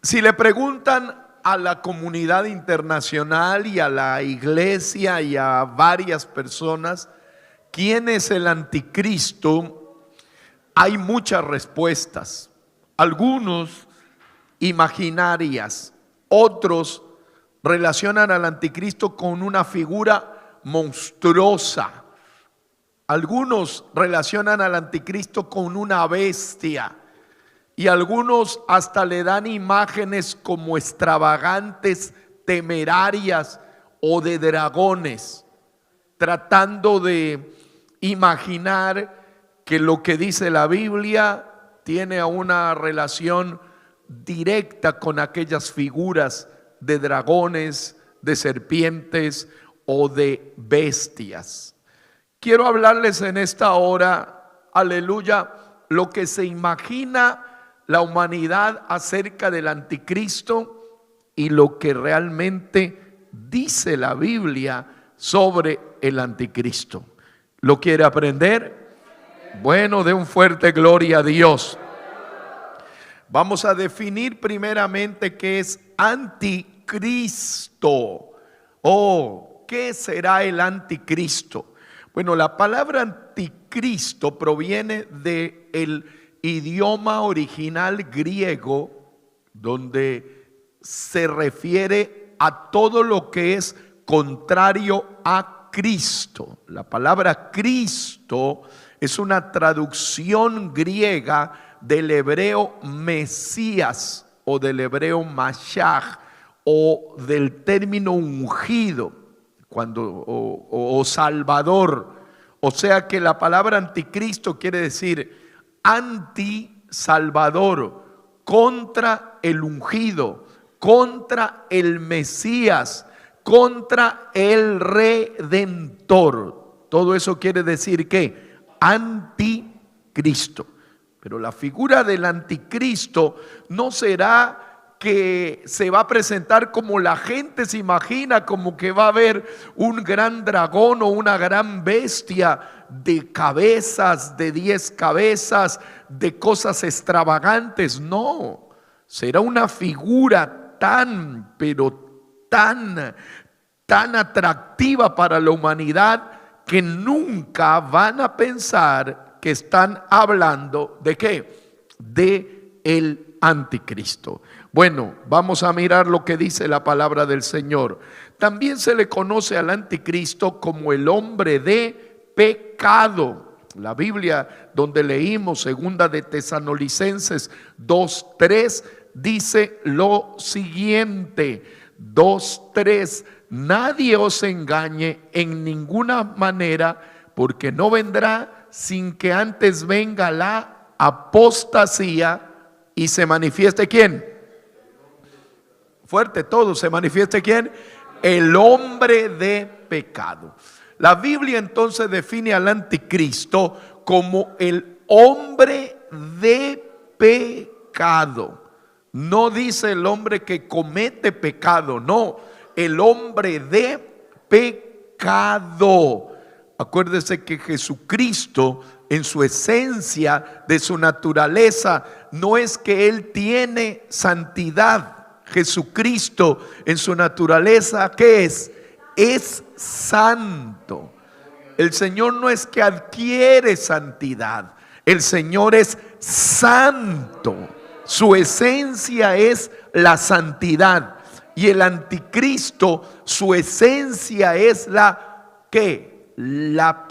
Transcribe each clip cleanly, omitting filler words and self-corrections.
Si le preguntan a la comunidad internacional y a la iglesia y a varias personas, ¿quién es el anticristo? Hay muchas respuestas, algunos imaginarias, otros relacionan al anticristo con una figura monstruosa, algunos relacionan al anticristo con una bestia y algunos hasta le dan imágenes como extravagantes, temerarias o de dragones, tratando de imaginar que lo que dice la Biblia tiene una relación directa con aquellas figuras de dragones, de serpientes o de bestias. Quiero hablarles en esta hora, aleluya, lo que se imagina la humanidad acerca del anticristo y lo que realmente dice la Biblia sobre el anticristo. ¿Lo quiere aprender? Bueno, de un fuerte gloria a Dios. Vamos a definir primeramente qué es anticristo. ¿Qué será el anticristo? Bueno, la palabra anticristo proviene del idioma original griego, donde se refiere a todo lo que es contrario a Cristo. La palabra Cristo es una traducción griega del hebreo Mesías o del hebreo Mashiach o del término ungido o Salvador. O sea que la palabra anticristo quiere decir anti-salvador, contra el ungido, contra el Mesías, contra el Redentor. Todo eso quiere decir que anticristo. Pero la figura del anticristo no será que se va a presentar como la gente se imagina, como que va a haber un gran dragón o una gran bestia de cabezas, de 10 cabezas, de cosas extravagantes. No, será una figura pero tan atractiva para la humanidad que nunca van a pensar que están hablando ¿de qué? De el anticristo. Bueno, vamos a mirar lo que dice la palabra del Señor. También se le conoce al anticristo como el hombre de pecado. La Biblia donde leímos segunda de Tesalonicenses 2:3 dice lo siguiente, 2:3: nadie os engañe en ninguna manera, porque no vendrá sin que antes venga la apostasía y se manifieste ¿quién? Fuerte todo, se manifieste ¿quién? El hombre de pecado. La Biblia entonces define al anticristo como el hombre de pecado. No dice el hombre que comete pecado, no, el hombre de pecado. Acuérdese que Jesucristo en su esencia, de su naturaleza, no es que Él tiene santidad. Jesucristo en su naturaleza, ¿qué es? Es santo. El Señor no es que adquiere santidad, el Señor es santo. Su esencia es la santidad. Y el anticristo, su esencia es ¿qué? La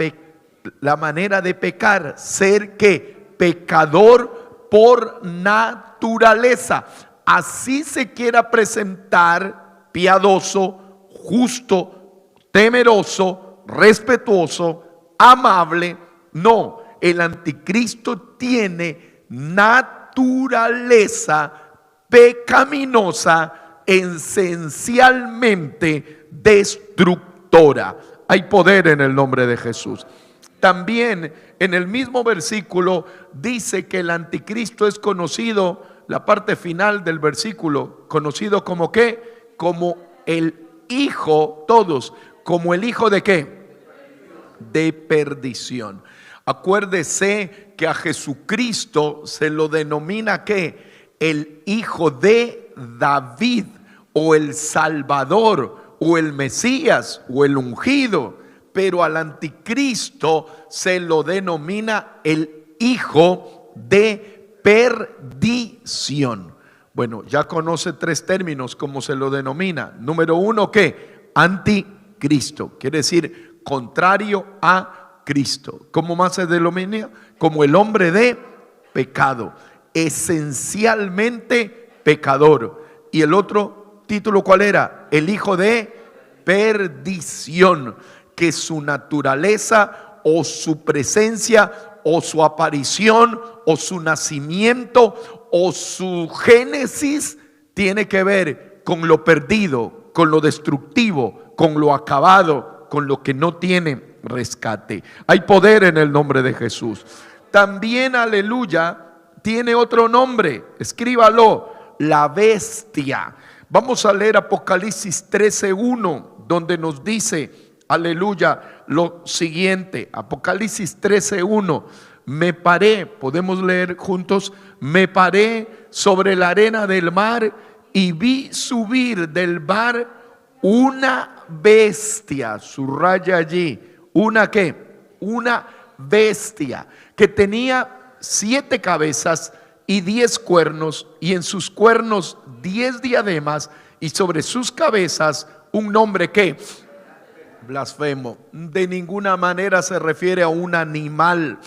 manera de pecar, ser ¿qué? Pecador por naturaleza. Así se quiera presentar piadoso, justo, temeroso, respetuoso, amable. No, el anticristo tiene naturaleza pecaminosa, esencialmente destructora. Hay poder en el nombre de Jesús. También en el mismo versículo dice que el anticristo es conocido, la parte final del versículo, conocido como ¿qué? Como el hijo, todos, como el hijo de ¿qué? De perdición. Acuérdese que a Jesucristo se lo denomina ¿qué? El hijo de David o el Salvador o el Mesías o el ungido, pero al anticristo se lo denomina el hijo de perdición. Bueno, ya conoce tres términos como se lo denomina. Número uno, ¿qué? Anticristo, quiere decir contrario a Cristo. ¿Cómo más se denomina? Como el hombre de pecado, esencialmente pecador. Y el otro título, ¿cuál era? El hijo de perdición, que su naturaleza o su presencia o su aparición o su nacimiento o su génesis tiene que ver con lo perdido, con lo destructivo, con lo acabado, con lo que no tiene rescate. Hay poder en el nombre de Jesús. También, aleluya, tiene otro nombre, escríbalo: la bestia. Vamos a leer Apocalipsis 13:1, donde nos dice, aleluya, lo siguiente. Apocalipsis 13:1. Me paré, podemos leer juntos: me paré sobre la arena del mar y vi subir del mar una bestia, subraya allí, ¿una qué? Una bestia que tenía 7 cabezas y 10 cuernos, y en sus cuernos 10 diademas, y sobre sus cabezas un nombre que blasfemo. De ninguna manera se refiere a un animal,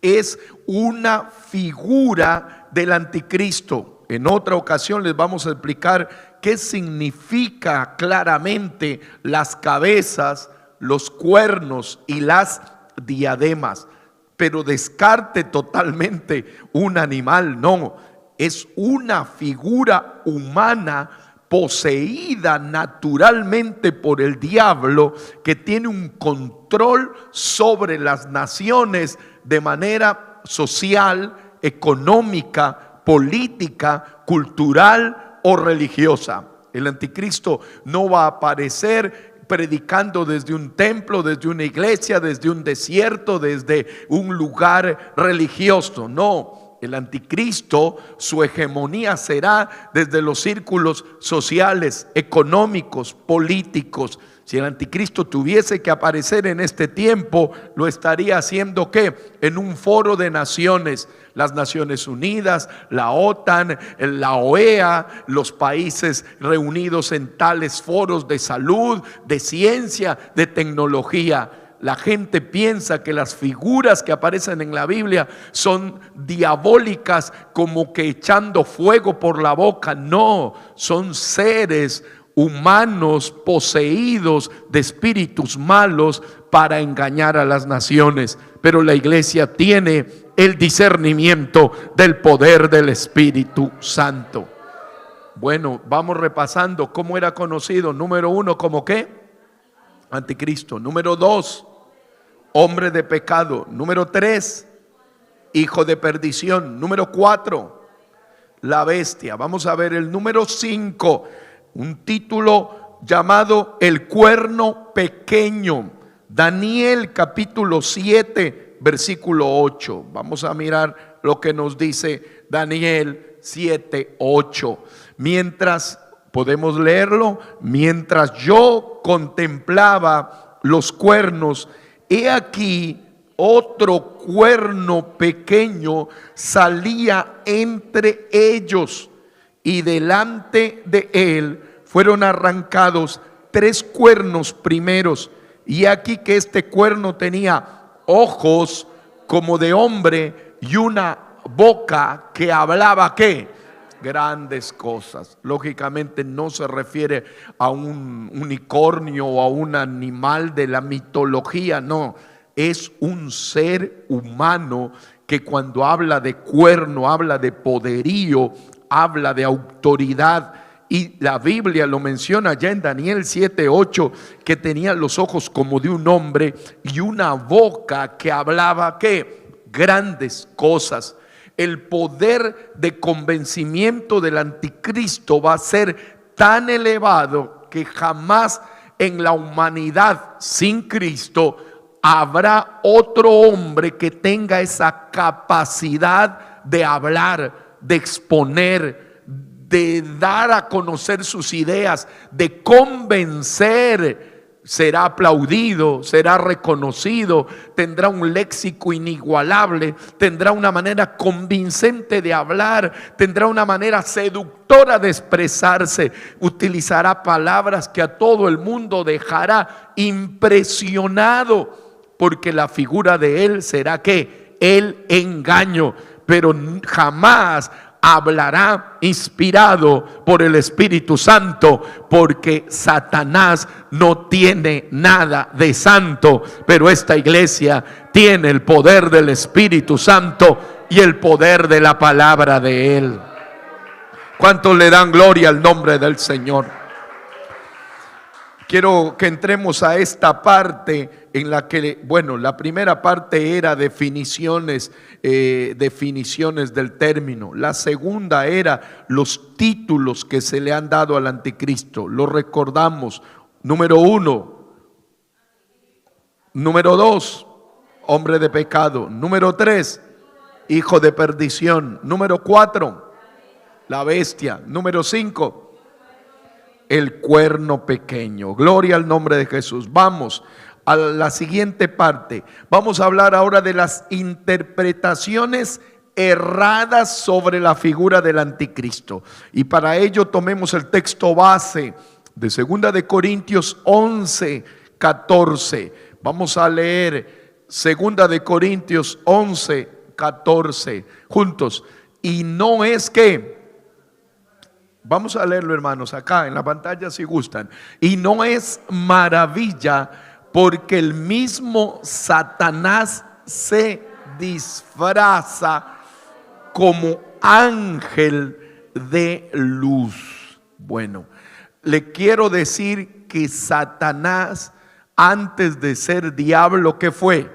es una figura del anticristo. En otra ocasión les vamos a explicar qué significa claramente las cabezas, los cuernos y las diademas. Pero descarte totalmente un animal, no, es una figura humana poseída naturalmente por el diablo, que tiene un control sobre las naciones de manera social, económica, política, cultural o religiosa. El anticristo no va a aparecer predicando desde un templo, desde una iglesia, desde un desierto, desde un lugar religioso. No, el anticristo, su hegemonía será desde los círculos sociales, económicos, políticos. Si el anticristo tuviese que aparecer en este tiempo, lo estaría haciendo ¿qué? En un foro de naciones, las Naciones Unidas, la OTAN, la OEA, los países reunidos en tales foros de salud, de ciencia, de tecnología. La gente piensa que las figuras que aparecen en la Biblia son diabólicas, como que echando fuego por la boca. No, son seres humanos poseídos de espíritus malos para engañar a las naciones. Pero la iglesia tiene el discernimiento del poder del Espíritu Santo. Bueno, vamos repasando cómo era conocido. Número 1, ¿cómo qué? Anticristo. Número 2, hombre de pecado. Número 3, hijo de perdición. Número 4, la bestia. Vamos a ver el número 5, un título llamado el cuerno pequeño. Daniel capítulo 7 versículo 8. Vamos a mirar lo que nos dice Daniel 7:8. Mientras, podemos leerlo: mientras yo contemplaba los cuernos, he aquí otro cuerno pequeño salía entre ellos, y delante de él fueron arrancados 3 cuernos primeros. Y aquí que este cuerno tenía ojos como de hombre y una boca que hablaba ¿qué? Grandes cosas. Lógicamente no se refiere a un unicornio o a un animal de la mitología, no, es un ser humano que cuando habla de cuerno habla de poderío, habla de autoridad. Y la Biblia lo menciona ya en Daniel 7:8, que tenía los ojos como de un hombre y una boca que hablaba ¿qué? Grandes cosas. El poder de convencimiento del anticristo va a ser tan elevado que jamás en la humanidad sin Cristo habrá otro hombre que tenga esa capacidad de hablar, de exponer, de dar a conocer sus ideas, de convencer, será aplaudido, será reconocido, tendrá un léxico inigualable, tendrá una manera convincente de hablar, tendrá una manera seductora de expresarse, utilizará palabras que a todo el mundo dejará impresionado, porque la figura de él será ¿qué? El engaño, pero jamás hablará inspirado por el Espíritu Santo, porque Satanás no tiene nada de santo, pero esta iglesia tiene el poder del Espíritu Santo y el poder de la palabra de él. ¿Cuántos le dan gloria al nombre del Señor? Quiero que entremos a esta parte en la que, bueno, la primera parte era definiciones del término. La segunda era los títulos que se le han dado al anticristo. Lo recordamos. Número 1. Número 2, hombre de pecado. Número 3, hijo de perdición. Número 4, la bestia. Número 5, el cuerno pequeño. Gloria al nombre de Jesús. Vamos a la siguiente parte. Vamos a hablar ahora de las interpretaciones erradas sobre la figura del anticristo. Y para ello tomemos el texto base de 2 de Corintios 11, 14. Vamos a leer 2 de Corintios 11, 14 juntos. Y no es que, vamos a leerlo, hermanos, acá en la pantalla si gustan. Y no es maravilla, porque el mismo Satanás se disfraza como ángel de luz. Bueno, le quiero decir que Satanás, antes de ser diablo, ¿qué fue?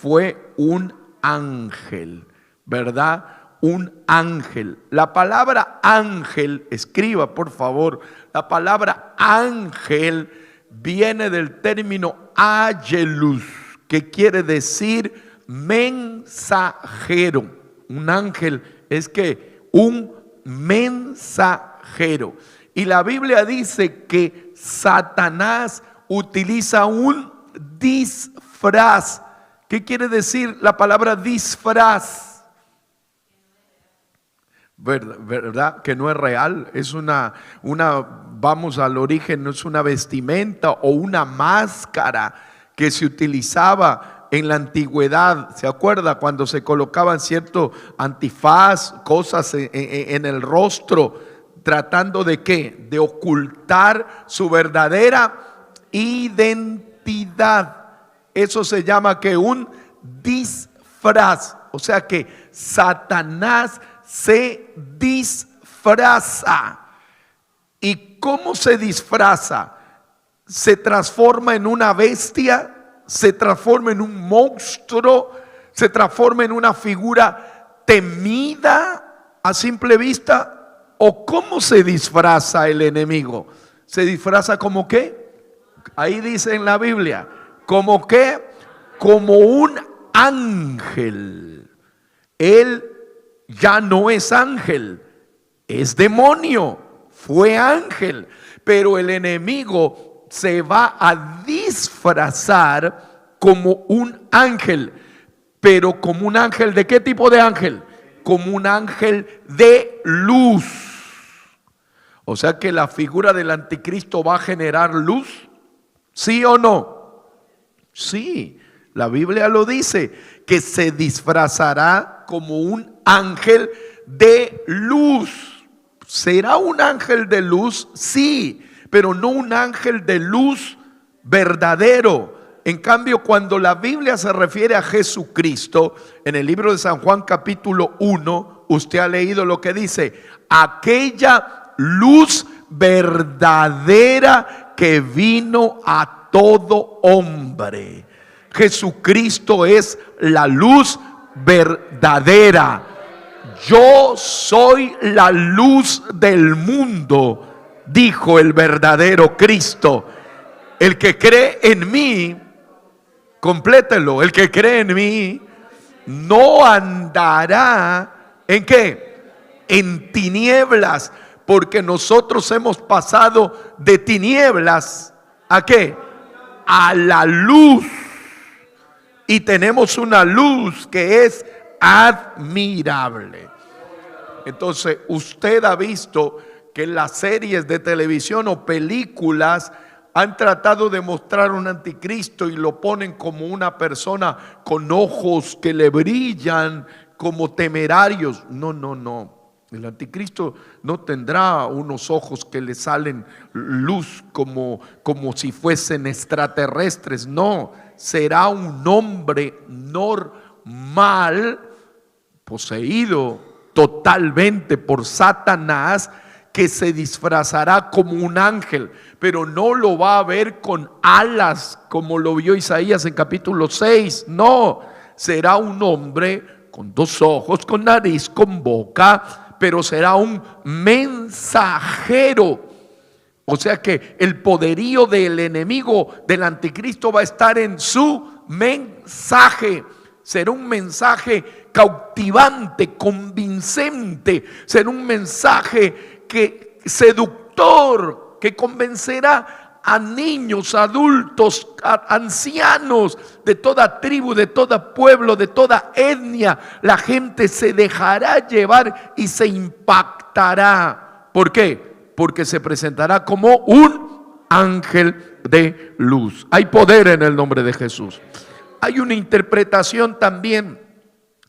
Fue un ángel, ¿verdad? Un ángel. La palabra ángel, escriba por favor, la palabra ángel viene del término angelus, que quiere decir mensajero. Un ángel es que un mensajero. Y la Biblia dice que Satanás utiliza un disfraz. ¿Qué quiere decir la palabra disfraz? ¿Verdad? Que no es real, es vamos al origen, es una vestimenta o una máscara que se utilizaba en la antigüedad. ¿Se acuerda cuando se colocaban cierto antifaz, cosas en el rostro, tratando de qué? De ocultar su verdadera identidad. Eso se llama que un disfraz. O sea que Satanás se disfraza. ¿Y cómo se disfraza? Se transforma en una bestia, se transforma en un monstruo, se transforma en una figura temida a simple vista. ¿O cómo se disfraza el enemigo? ¿Se disfraza como qué? Ahí dice en la Biblia, ¿como qué? Como un ángel. Él ya no es ángel, es demonio, fue ángel, pero el enemigo se va a disfrazar como un ángel. Pero como un ángel, ¿de qué tipo de ángel? Como un ángel de luz. O sea que la figura del anticristo va a generar luz, ¿sí o no? Sí, la Biblia lo dice, que se disfrazará como un ángel de luz. ¿Será un ángel de luz? Sí, pero no un ángel de luz verdadero. En cambio, cuando la Biblia se refiere a Jesucristo, en el libro de San Juan capítulo 1, usted ha leído lo que dice: aquella luz verdadera que vino a todo hombre. Jesucristo es la luz verdadera. Yo soy la luz del mundo, dijo el verdadero Cristo. El que cree en mí, complételo, el que cree en mí no andará ¿en qué? en tinieblas, porque nosotros hemos pasado de tinieblas ¿a qué? A la luz. Y tenemos una luz que es admirable. Entonces, usted ha visto que las series de televisión o películas han tratado de mostrar un anticristo y lo ponen como una persona con ojos que le brillan, como temerarios. No, no, no. El anticristo no tendrá unos ojos que le salen luz como si fuesen extraterrestres. No, será un hombre normal, poseído totalmente por Satanás, que se disfrazará como un ángel, pero no lo va a ver con alas como lo vio Isaías en capítulo 6. No, será un hombre con dos ojos, con nariz, con boca, pero será un mensajero. O sea que el poderío del enemigo, del anticristo, va a estar en su mensaje. Será un mensaje cautivante, convincente. Será un mensaje seductor, que convencerá a niños, adultos, a ancianos de toda tribu, de todo pueblo, de toda etnia. La gente se dejará llevar y se impactará. ¿Por qué? Porque se presentará como un ángel de luz. Hay poder en el nombre de Jesús. Hay una interpretación también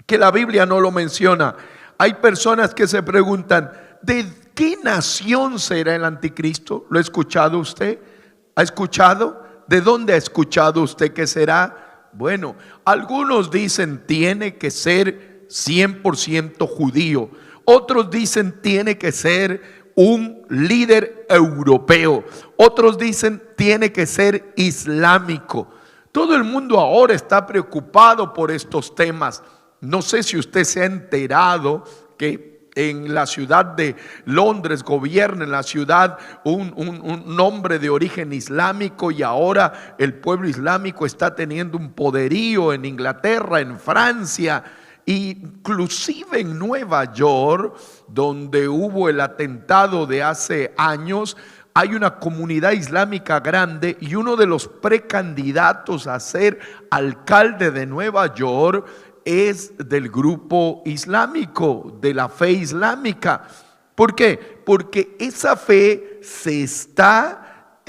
que la Biblia no lo menciona. Hay personas que se preguntan, ¿de qué nación será el anticristo? ¿Lo ha escuchado usted? ¿Ha escuchado? ¿De dónde ha escuchado usted que será? Bueno, algunos dicen tiene que ser 100% judío. Otros dicen tiene que ser un líder europeo. Otros dicen tiene que ser islámico. Todo el mundo ahora está preocupado por estos temas. No sé si usted se ha enterado que en la ciudad de Londres gobierna en la ciudad un hombre de origen islámico, y ahora el pueblo islámico está teniendo un poderío en Inglaterra, en Francia, inclusive en Nueva York, donde hubo el atentado de hace años. Hay una comunidad islámica grande, y uno de los precandidatos a ser alcalde de Nueva York es del grupo islámico, de la fe islámica. ¿Por qué? Porque esa fe se está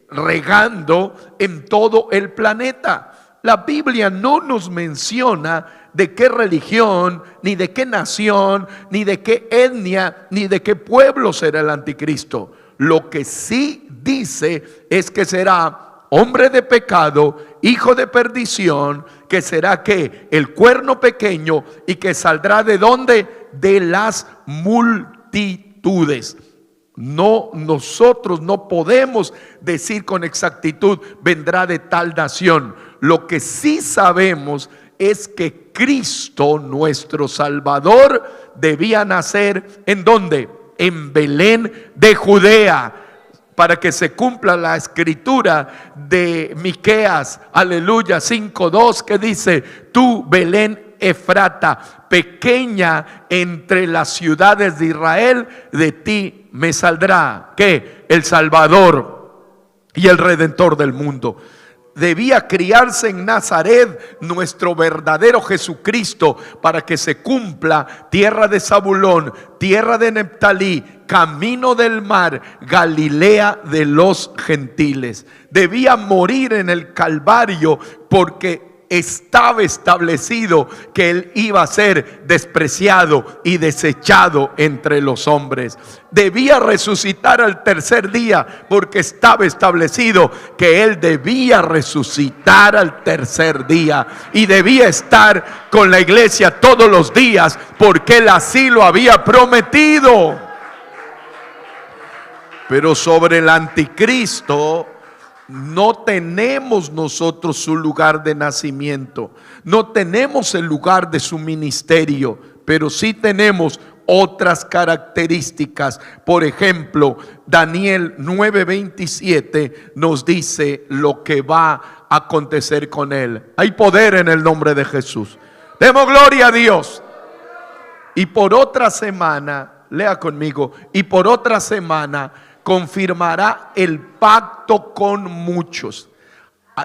regando en todo el planeta. La Biblia no nos menciona de qué religión, ni de qué nación, ni de qué etnia, ni de qué pueblo será el anticristo. Lo que sí dice es que será hombre de pecado, hijo de perdición, que será que el cuerno pequeño, y que saldrá ¿de dónde? De las multitudes. No, nosotros no podemos decir con exactitud vendrá de tal nación. Lo que sí sabemos es que Cristo, nuestro Salvador, debía nacer ¿en dónde? En Belén de Judea, para que se cumpla la escritura de Miqueas, aleluya, 5:2, que dice: tú, Belén Efrata, pequeña entre las ciudades de Israel, de ti me saldrá, ¿qué? El Salvador y el Redentor del mundo. Debía criarse en Nazaret nuestro verdadero Jesucristo, para que se cumpla tierra de Zabulón, tierra de Neftalí, camino del mar, Galilea de los gentiles. Debía morir en el Calvario, porque estaba establecido que él iba a ser despreciado y desechado entre los hombres. Debía resucitar al tercer día, porque estaba establecido que él debía resucitar al tercer día, y debía estar con la iglesia todos los días, porque él así lo había prometido. Pero sobre el anticristo no tenemos nosotros su lugar de nacimiento, no tenemos el lugar de su ministerio, pero sí tenemos otras características. Por ejemplo, Daniel 9:27 nos dice lo que va a acontecer con él. Hay poder en el nombre de Jesús. Demos gloria a Dios. Y por otra semana, lea conmigo, y por otra semana confirmará el pacto con muchos.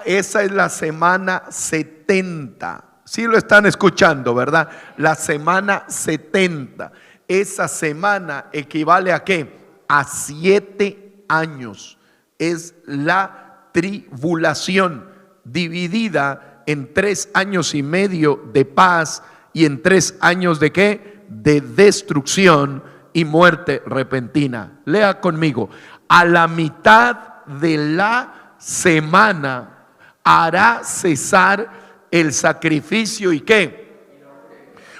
Esa es la semana 70. Sí lo están escuchando, ¿verdad? La semana 70. Esa semana equivale ¿a qué? A 7 años. Es la tribulación dividida en 3 años y medio de paz y en 3 años de ¿qué? De destrucción y muerte repentina. Lea conmigo. A la mitad de la semana hará cesar el sacrificio y ¿qué?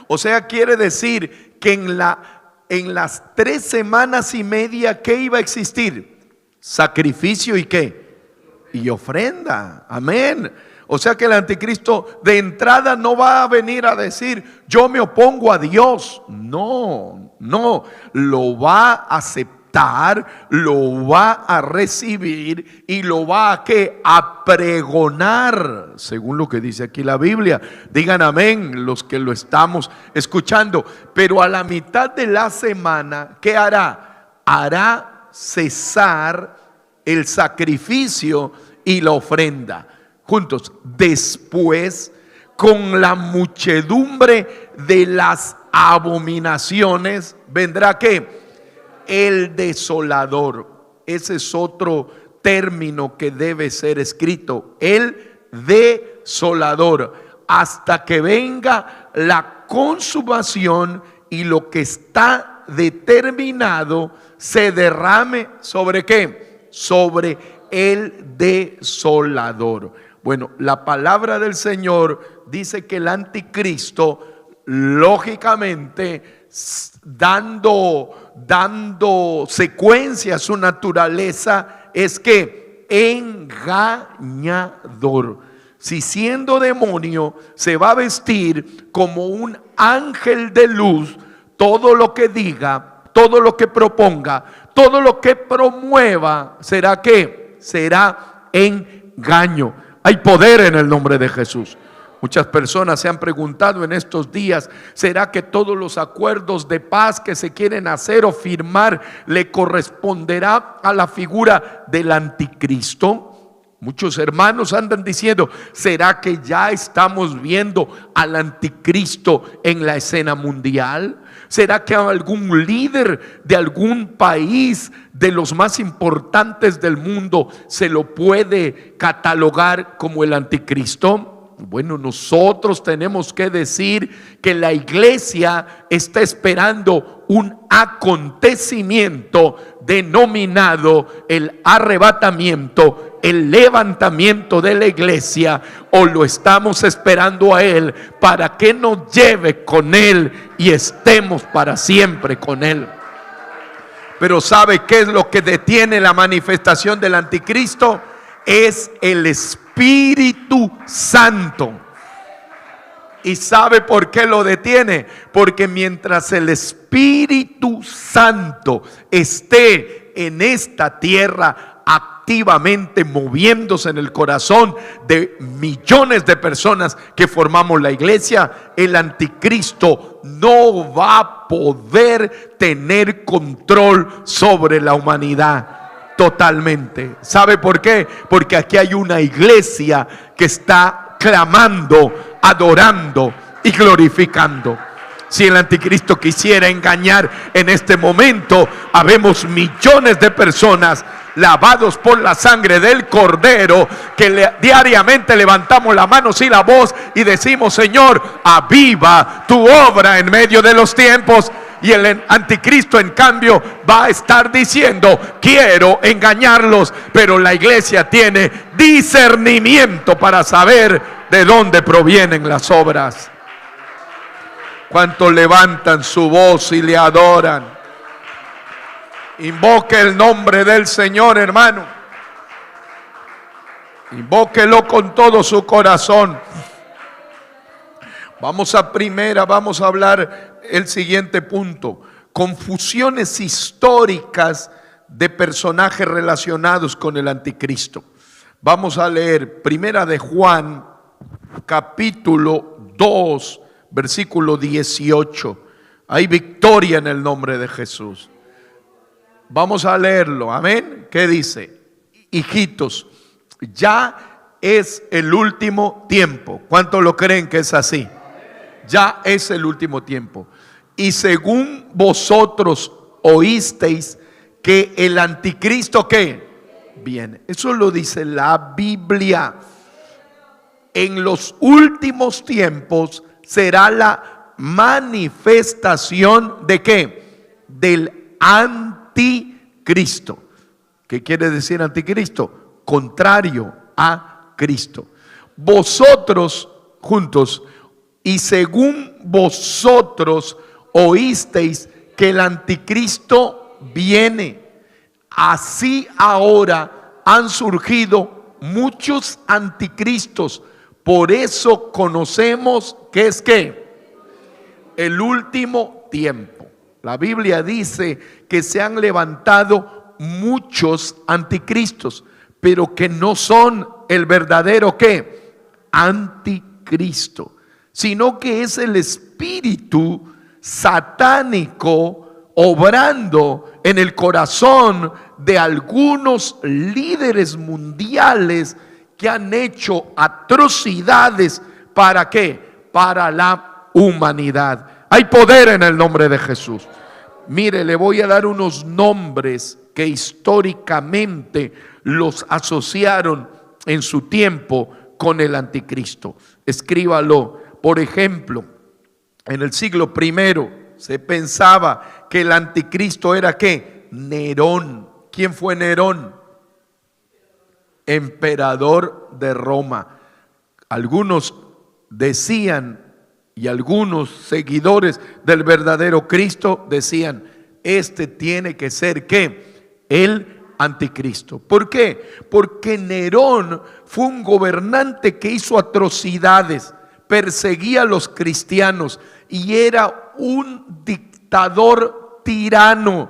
O sea, quiere decir que en las 3 semanas y media, ¿qué iba a existir? Sacrificio y ¿qué? Y ofrenda. Amén. O sea que el anticristo de entrada no va a venir a decir yo me opongo a Dios. No, lo va a aceptar, lo va a recibir y lo va a ¿qué? A pregonar, según lo que dice aquí la Biblia. Digan amén los que lo estamos escuchando. Pero a la mitad de la semana, ¿qué hará? Hará cesar el sacrificio y la ofrenda. Juntos, después, con la muchedumbre de las abominaciones, vendrá ¿qué? El desolador. Ese es otro término que debe ser escrito. El desolador. Hasta que venga la consumación y lo que está determinado se derrame ¿sobre qué? Sobre el desolador. Bueno, la palabra del Señor dice que el anticristo, lógicamente, dando secuencia a su naturaleza, es que engañador. Si siendo demonio se va a vestir como un ángel de luz, todo lo que diga, todo lo que proponga, todo lo que promueva, ¿será qué? Será engaño. Hay poder en el nombre de Jesús. Muchas personas se han preguntado en estos días, ¿será que todos los acuerdos de paz que se quieren hacer o firmar le corresponderá a la figura del anticristo? Muchos hermanos andan diciendo, ¿será que ya estamos viendo al anticristo en la escena mundial? ¿Será que algún líder de algún país de los más importantes del mundo se lo puede catalogar como el anticristo? Bueno, nosotros tenemos que decir que la iglesia está esperando un acontecimiento denominado el arrebatamiento, el levantamiento de la iglesia, o lo estamos esperando a él para que nos lleve con él y estemos para siempre con él. Pero ¿sabe qué es lo que detiene la manifestación del anticristo? Es el Espíritu Santo. ¿Y sabe por qué lo detiene? Porque mientras el Espíritu Santo esté en esta tierra activamente moviéndose en el corazón de millones de personas que formamos la iglesia, el anticristo no va a poder tener control sobre la humanidad. Totalmente. ¿Sabe por qué? Porque aquí hay una iglesia que está clamando, adorando y glorificando. Si el anticristo quisiera engañar en este momento, habemos millones de personas lavados por la sangre del Cordero, que diariamente levantamos las manos y la voz y decimos: Señor, aviva tu obra en medio de los tiempos. Y el anticristo, en cambio, va a estar diciendo: quiero engañarlos, pero la iglesia tiene discernimiento para saber de dónde provienen las obras. ¿Cuántos levantan su voz y le adoran? Invoque el nombre del Señor, hermano. Invóquelo con todo su corazón. Vamos a hablar el siguiente punto: confusiones históricas de personajes relacionados con el anticristo. Vamos a leer Primera de Juan, capítulo 2, versículo 18. Hay victoria en el nombre de Jesús. Vamos a leerlo, amén. ¿Qué dice? Hijitos, ya es el último tiempo. ¿Cuántos lo creen que es así? Ya es el último tiempo. Y según vosotros oísteis que el anticristo, ¿qué? Viene. Eso lo dice la Biblia. En los últimos tiempos será la manifestación ¿de qué? Del anticristo. ¿Qué quiere decir anticristo? Contrario a Cristo. Vosotros juntos, y según vosotros oísteis que el anticristo viene, así ahora han surgido muchos anticristos. Por eso conocemos que es que el último tiempo. La Biblia dice que se han levantado muchos anticristos, pero que no son el verdadero ¿qué? Anticristo, sino que es el espíritu satánico obrando en el corazón de algunos líderes mundiales que han hecho atrocidades. ¿Para qué? Para la humanidad. Hay poder en el nombre de Jesús. Mire, le voy a dar unos nombres que históricamente los asociaron en su tiempo con el anticristo. Escríbalo. Por ejemplo, en el siglo I se pensaba que el anticristo era ¿qué? Nerón. ¿Quién fue Nerón? Emperador de Roma. Algunos decían, y algunos seguidores del verdadero Cristo decían, este tiene que ser ¿qué? El anticristo. ¿Por qué? Porque Nerón fue un gobernante que hizo atrocidades, perseguía a los cristianos y era un dictador tirano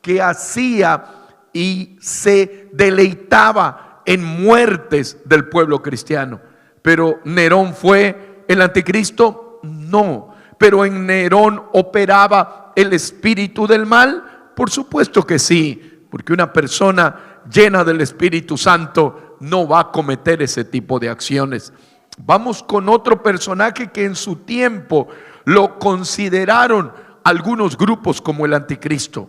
que hacía y se deleitaba en muertes del pueblo cristiano. Pero ¿Nerón fue el anticristo? No. Pero en Nerón operaba el espíritu del mal. Por supuesto que sí, porque una persona llena del Espíritu Santo no va a cometer ese tipo de acciones. Vamos con otro personaje que en su tiempo lo consideraron algunos grupos como el anticristo.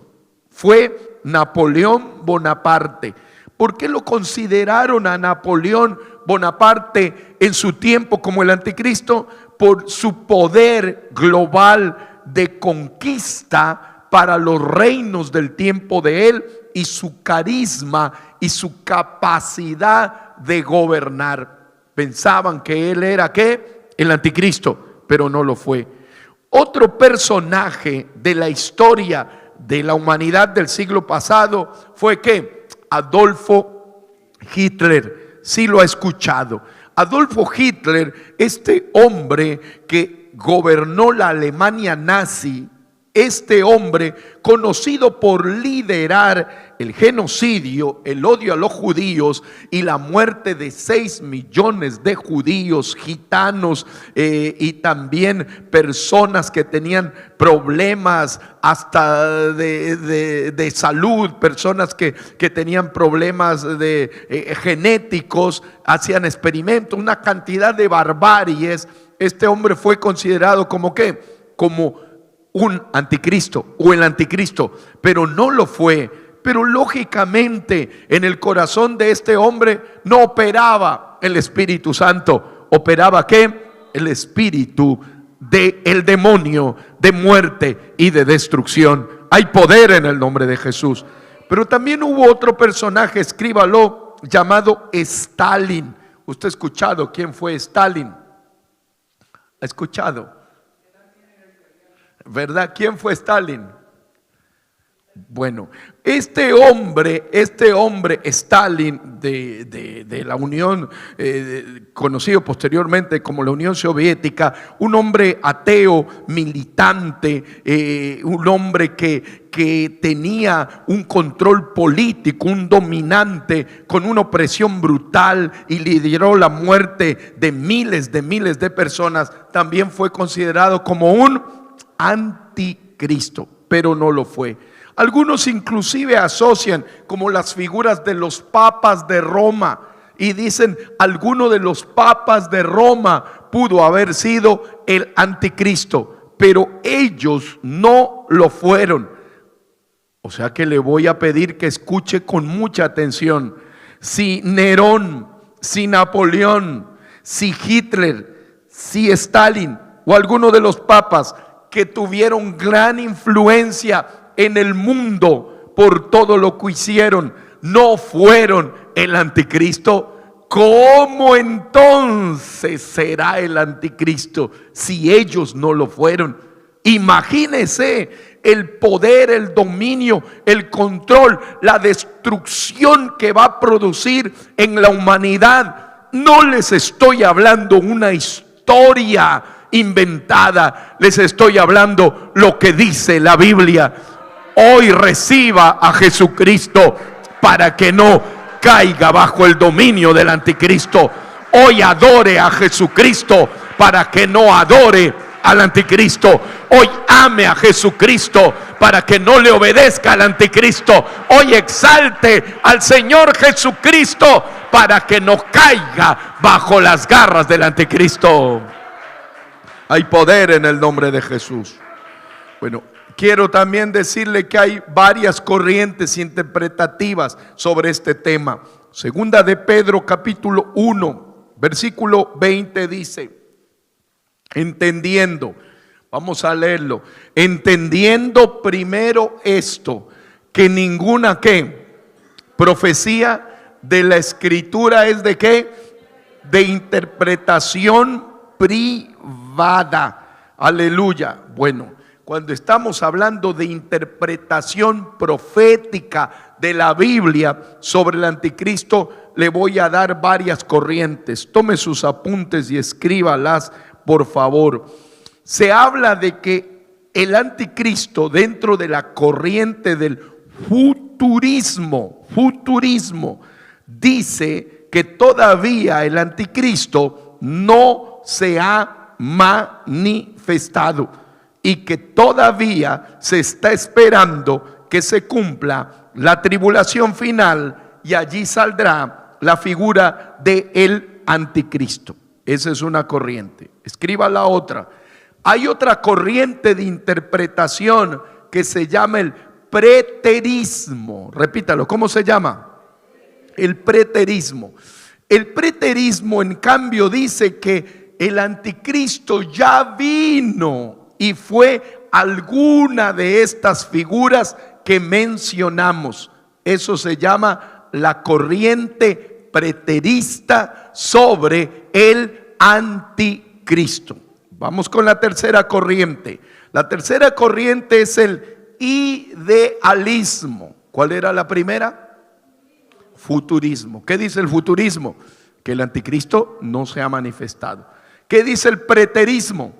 Fue Napoleón Bonaparte. ¿Por qué lo consideraron a Napoleón Bonaparte en su tiempo como el anticristo? Por su poder global de conquista para los reinos del tiempo de él y su carisma y su capacidad de gobernar. Pensaban que él era ¿qué? El anticristo, pero no lo fue. Otro personaje de la historia de la humanidad del siglo pasado fue ¿qué? Adolfo Hitler. Sí lo ha escuchado. Adolfo Hitler, este hombre que gobernó la Alemania nazi, este hombre conocido por liderar el genocidio, el odio a los judíos y la muerte de 6 millones de judíos, gitanos y también personas que tenían problemas hasta de salud, personas que tenían problemas genéticos, hacían experimentos, una cantidad de barbaries. Este hombre fue considerado como ¿qué? Como un anticristo o el anticristo, pero no lo fue. Pero lógicamente en el corazón de este hombre no operaba el Espíritu Santo, operaba ¿qué? El espíritu del demonio de muerte y de destrucción. Hay poder en el nombre de Jesús. Pero también hubo otro personaje, escríbalo, llamado Stalin. ¿Usted ha escuchado quién fue Stalin? ¿Ha escuchado? ¿Verdad? ¿Quién fue Stalin? Bueno, este hombre Stalin de la Unión, conocido posteriormente como la Unión Soviética, un hombre ateo, militante, un hombre que tenía un control político, un dominante con una opresión brutal y lideró la muerte de miles de personas, también fue considerado como un anticristo. anticristo, pero no lo fue. Algunos inclusive asocian como las figuras de los papas de Roma y dicen, alguno de los papas de Roma pudo haber sido el anticristo, pero ellos no lo fueron. O sea que le voy a pedir que escuche con mucha atención. Si Nerón, si Napoleón, si Hitler, si Stalin o alguno de los papas que tuvieron gran influencia en el mundo por todo lo que hicieron, no fueron el anticristo, ¿cómo entonces será el anticristo si ellos no lo fueron? Imagínese el poder, el dominio, el control, la destrucción que va a producir en la humanidad. No les estoy hablando una historia inventada, les estoy hablando lo que dice la Biblia. Hoy reciba a Jesucristo para que no caiga bajo el dominio del anticristo. Hoy adore a Jesucristo para que no adore al anticristo. Hoy ame a Jesucristo para que no le obedezca al anticristo. Hoy exalte al Señor Jesucristo para que no caiga bajo las garras del anticristo. Hay poder en el nombre de Jesús. Bueno, quiero también decirle que hay varias corrientes interpretativas sobre este tema. Segunda de Pedro capítulo 1, versículo 20 dice, entendiendo, vamos a leerlo, entendiendo primero esto, que ninguna profecía de la escritura es de de interpretación privada. Aleluya. Bueno, cuando estamos hablando de interpretación profética de la Biblia sobre el anticristo, le voy a dar varias corrientes. Tome sus apuntes y escríbalas, por favor. Se habla de que el anticristo, dentro de la corriente del futurismo, dice que todavía el anticristo no se ha manifestado y que todavía se está esperando que se cumpla la tribulación final y allí saldrá la figura del anticristo. Esa es una corriente. Escriba la otra. Hay otra corriente de interpretación que se llama el preterismo. Repítalo, ¿cómo se llama? El preterismo. El preterismo, en cambio, dice que el anticristo ya vino y fue alguna de estas figuras que mencionamos. Eso se llama la corriente preterista sobre el anticristo. Vamos con la tercera corriente. La tercera corriente es el idealismo. ¿Cuál era la primera? Futurismo. ¿Qué dice el futurismo? Que el anticristo no se ha manifestado. ¿Qué dice el preterismo?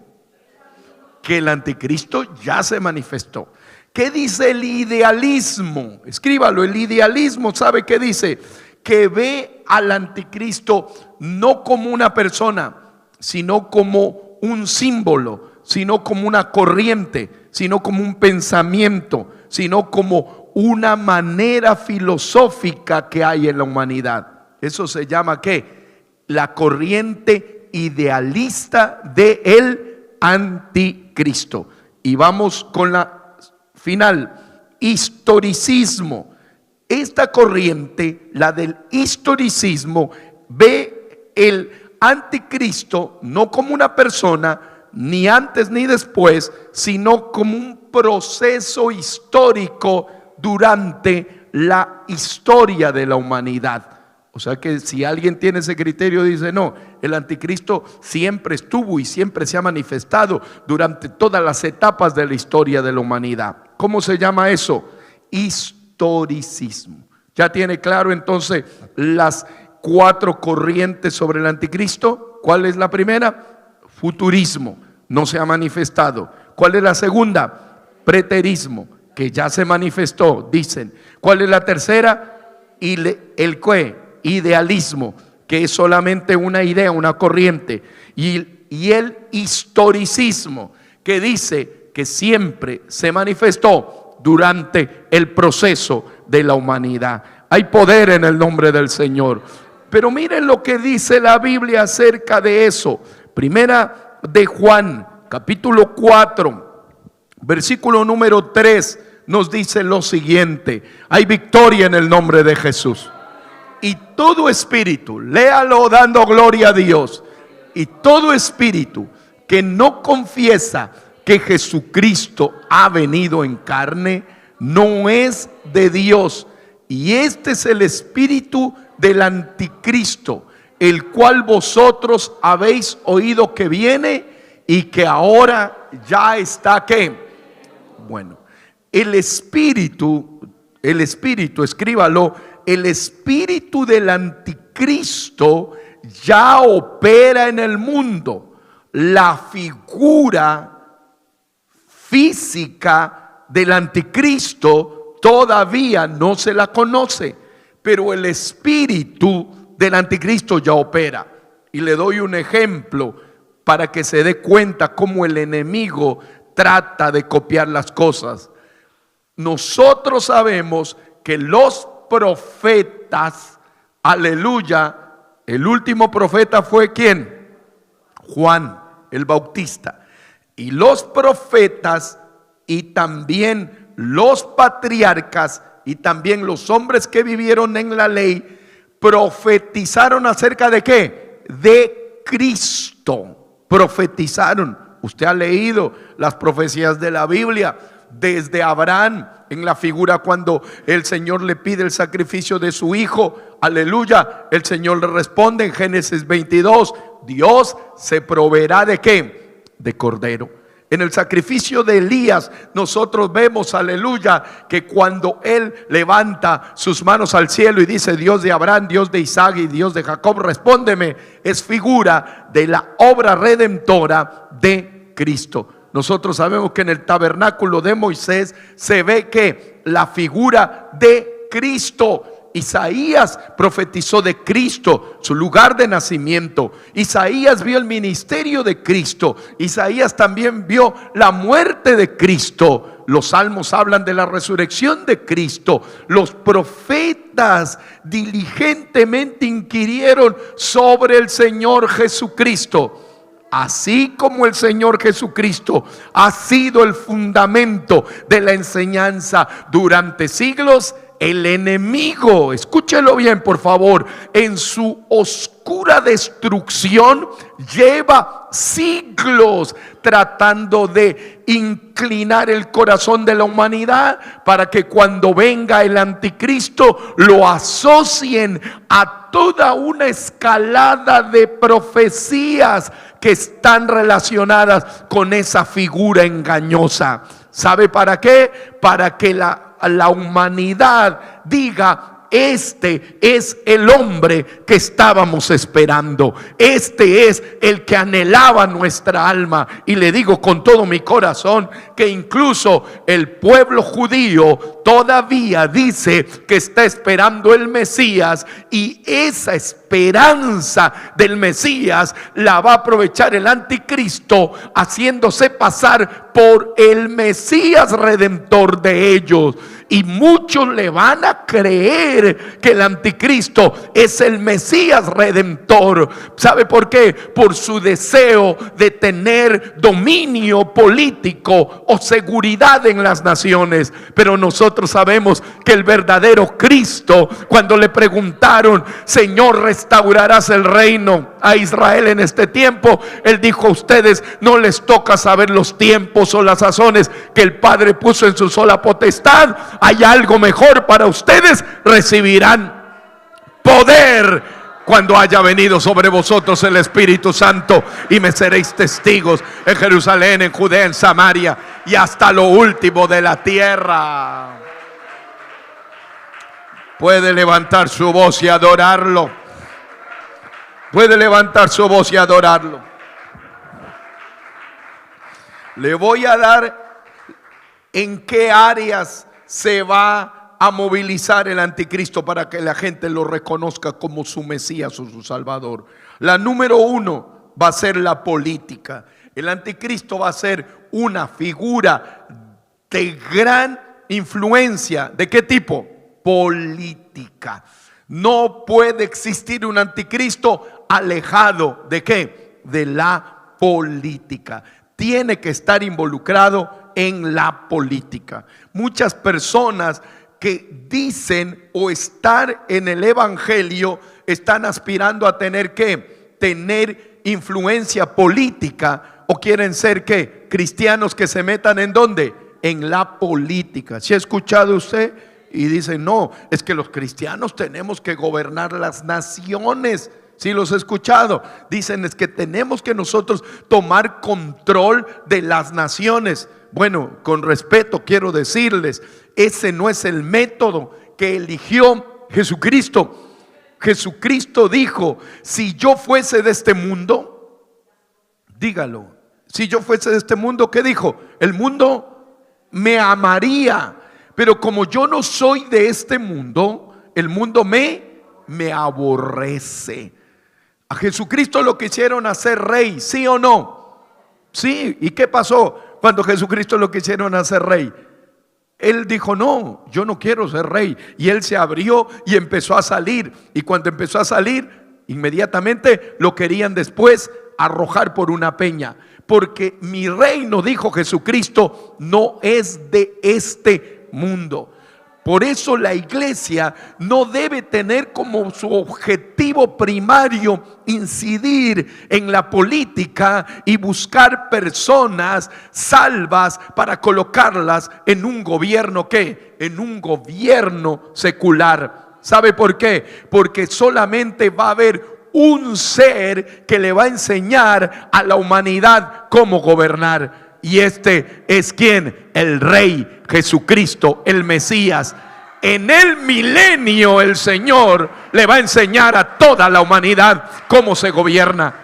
Que el anticristo ya se manifestó. ¿Qué dice el idealismo? Escríbalo. El idealismo, ¿sabe qué dice? Que ve al anticristo no como una persona, sino como un símbolo, sino como una corriente, sino como un pensamiento, sino como una manera filosófica que hay en la humanidad. Eso se llama ¿qué? La corriente idealista del anticristo. Y vamos con la final, historicismo. Esta corriente, la del historicismo, ve el anticristo no como una persona, ni antes ni después, sino como un proceso histórico durante la historia de la humanidad. O sea que si alguien tiene ese criterio, dice no, el anticristo siempre estuvo y siempre se ha manifestado durante todas las etapas de la historia de la humanidad. ¿Cómo se llama eso? Historicismo. ¿Ya tiene claro entonces las 4 corrientes sobre el anticristo? ¿Cuál es la primera? Futurismo, no se ha manifestado. ¿Cuál es la segunda? Preterismo, que ya se manifestó, dicen. ¿Cuál es la tercera? Idealismo, que es solamente una idea, una corriente. Y el historicismo, que dice que siempre se manifestó durante el proceso de la humanidad. Hay poder en el nombre del Señor. Pero miren lo que dice la Biblia acerca de eso. Primera de Juan, capítulo 4, versículo número 3, nos dice lo siguiente: hay victoria en el nombre de Jesús. Y todo espíritu, léalo dando gloria a Dios, y todo espíritu que no confiesa que Jesucristo ha venido en carne, no es de Dios. Y este es el espíritu del anticristo, el cual vosotros habéis oído que viene y que ahora ya está, ¿qué? Bueno, el espíritu, escríbalo, el espíritu del anticristo ya opera en el mundo. La figura física del anticristo todavía no se la conoce, pero el espíritu del anticristo ya opera. Y le doy un ejemplo para que se dé cuenta cómo el enemigo trata de copiar las cosas. Nosotros sabemos que los profetas, aleluya, el último profeta fue ¿quién? Juan el Bautista. Y los profetas y también los patriarcas y también los hombres que vivieron en la ley profetizaron acerca de ¿qué? De Cristo. Profetizaron. Usted ha leído las profecías de la Biblia. Desde Abraham, en la figura cuando el Señor le pide el sacrificio de su hijo, aleluya, el Señor le responde en Génesis 22, Dios se proveerá de ¿qué? De cordero. En el sacrificio de Elías nosotros vemos, aleluya, que cuando él levanta sus manos al cielo y dice: Dios de Abraham, Dios de Isaac y Dios de Jacob, respóndeme, es figura de la obra redentora de Cristo. Nosotros sabemos que en el tabernáculo de Moisés se ve que la figura de Cristo. Isaías profetizó de Cristo, su lugar de nacimiento. Isaías vio el ministerio de Cristo. Isaías también vio la muerte de Cristo. Los salmos hablan de la resurrección de Cristo. Los profetas diligentemente inquirieron sobre el Señor Jesucristo. Así como el Señor Jesucristo ha sido el fundamento de la enseñanza durante siglos, el enemigo, escúchelo bien por favor, en su oscura destrucción lleva siglos tratando de inclinar el corazón de la humanidad para que cuando venga el anticristo lo asocien a toda una escalada de profecías que están relacionadas con esa figura engañosa. ¿Sabe para qué? Para que la humanidad diga: este es el hombre que estábamos esperando, este es el que anhelaba nuestra alma. Y le digo con todo mi corazón que incluso el pueblo judío todavía dice que está esperando el Mesías, y esa esperanza del Mesías la va a aprovechar el anticristo haciéndose pasar por el Mesías redentor de ellos. Y muchos le van a creer que el anticristo es el Mesías redentor. ¿Sabe por qué? Por su deseo de tener dominio político o seguridad en las naciones. Pero nosotros sabemos que el verdadero Cristo, cuando le preguntaron: Señor, ¿restaurarás el reino a Israel en este tiempo? Él dijo: a ustedes no les toca saber los tiempos o las sazones que el Padre puso en su sola potestad. Hay algo mejor para ustedes: recibirán poder cuando haya venido sobre vosotros el Espíritu Santo, y me seréis testigos en Jerusalén, en Judea, en Samaria y hasta lo último de la tierra. Puede levantar su voz y adorarlo. Puede levantar su voz y adorarlo. Le voy a dar en qué áreas se va a movilizar el anticristo para que la gente lo reconozca como su Mesías o su Salvador. La número uno va a ser la política. El anticristo va a ser una figura de gran influencia. ¿De qué tipo? Política. No puede existir un anticristo alejado ¿de qué? De la política. Tiene que estar involucrado en la política. Muchas personas que dicen o estar en el evangelio están aspirando a tener ¿qué? Tener influencia política, o quieren ser ¿qué? Cristianos que se metan ¿en dónde? En la política. ¿Sí ha escuchado usted? Y dicen, no, es que los cristianos tenemos que gobernar las naciones. Sí los he escuchado. Dicen, es que tenemos que nosotros tomar control de las naciones. Bueno, con respeto quiero decirles, ese no es el método que eligió Jesucristo. Jesucristo dijo, si yo fuese de este mundo, dígalo, si yo fuese de este mundo, ¿qué dijo? El mundo me amaría, pero como yo no soy de este mundo, el mundo me aborrece. A Jesucristo lo quisieron hacer rey, ¿sí o no? Sí. ¿Y qué pasó cuando Jesucristo lo quisieron hacer rey? Él dijo, no, yo no quiero ser rey. Y él se abrió y empezó a salir. Y cuando empezó a salir, inmediatamente lo querían después arrojar por una peña. Porque mi reino, dijo Jesucristo, no es de este mundo. Por eso la iglesia no debe tener como su objetivo primario incidir en la política y buscar personas salvas para colocarlas en un gobierno ¿qué? En un gobierno secular. ¿Sabe por qué? Porque solamente va a haber un ser que le va a enseñar a la humanidad cómo gobernar. Y este es ¿quién? El Rey Jesucristo, el Mesías. En el milenio el Señor le va a enseñar a toda la humanidad cómo se gobierna.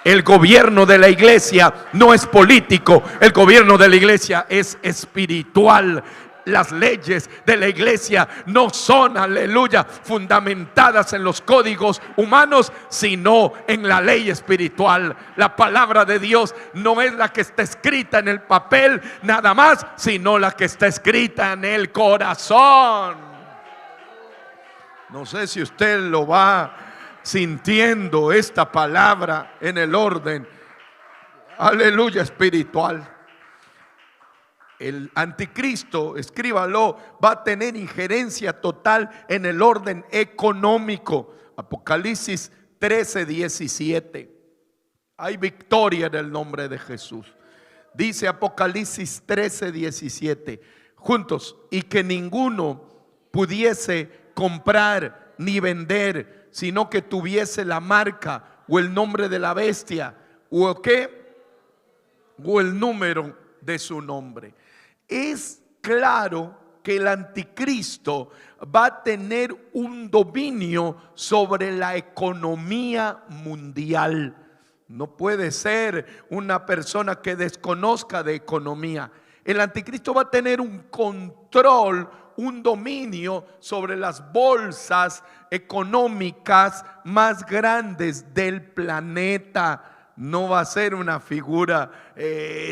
El gobierno de la iglesia no es político, el gobierno de la iglesia es espiritual. Las leyes de la iglesia no son, aleluya, fundamentadas en los códigos humanos, sino en la ley espiritual. La palabra de Dios no es la que está escrita en el papel nada más, sino la que está escrita en el corazón. No sé si usted lo va sintiendo, esta palabra en el orden, aleluya, espiritual. El anticristo, escríbalo, va a tener injerencia total en el orden económico. Apocalipsis 13:17. Hay victoria en el nombre de Jesús. Dice Apocalipsis 13:17. Juntos, y que ninguno pudiese comprar ni vender, sino que tuviese la marca o el nombre de la bestia o qué, o el número de su nombre. Es claro que el anticristo va a tener un dominio sobre la economía mundial. No puede ser una persona que desconozca de economía. El anticristo va a tener un control, un dominio sobre las bolsas económicas más grandes del planeta. No va a ser una figura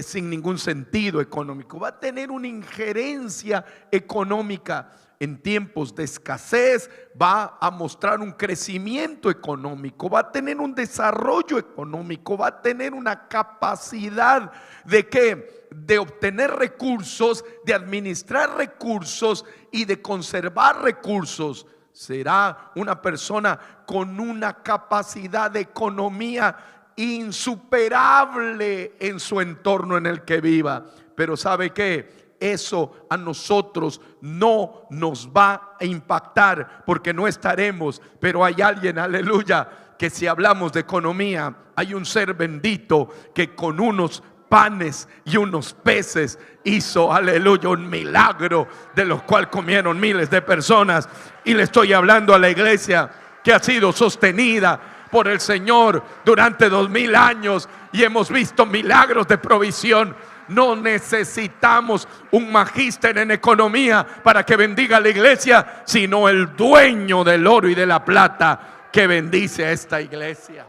sin ningún sentido económico. Va a tener una injerencia económica. En tiempos de escasez va a mostrar un crecimiento económico, va a tener un desarrollo económico, va a tener una capacidad de ¿qué? De obtener recursos, de administrar recursos y de conservar recursos. Será una persona con una capacidad de economía insuperable en su entorno en el que viva. Pero ¿sabe qué? Eso a nosotros no nos va a impactar porque no estaremos. Pero hay alguien, aleluya, que si hablamos de economía, hay un ser bendito que con unos panes y unos peces hizo, aleluya, un milagro de los cuales comieron miles de personas. Y le estoy hablando a la iglesia que ha sido sostenida por el Señor durante 2000 años y hemos visto milagros de provisión. No necesitamos un magíster en economía para que bendiga la iglesia, sino el dueño del oro y de la plata que bendice a esta iglesia.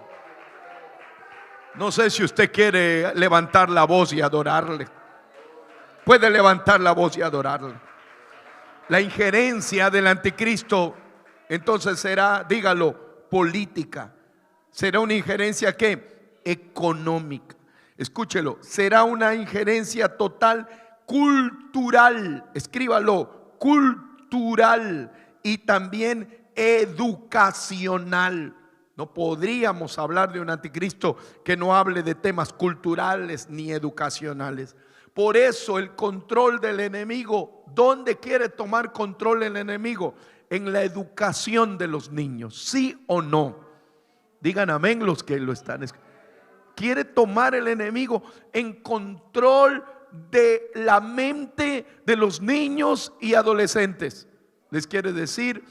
No sé si usted quiere levantar la voz y adorarle. Puede levantar la voz y adorarle. La injerencia del anticristo entonces será, dígalo, política. Será una injerencia ¿qué? Económica. Escúchelo, será una injerencia total cultural. Escríbalo, cultural y también educacional. No podríamos hablar de un anticristo que no hable de temas culturales ni educacionales. Por eso el control del enemigo, ¿dónde quiere tomar control el enemigo? En la educación de los niños, ¿sí o no? Digan amén los que lo están escuchando. Quiere tomar el enemigo en control de la mente de los niños y adolescentes. Les quiere decir,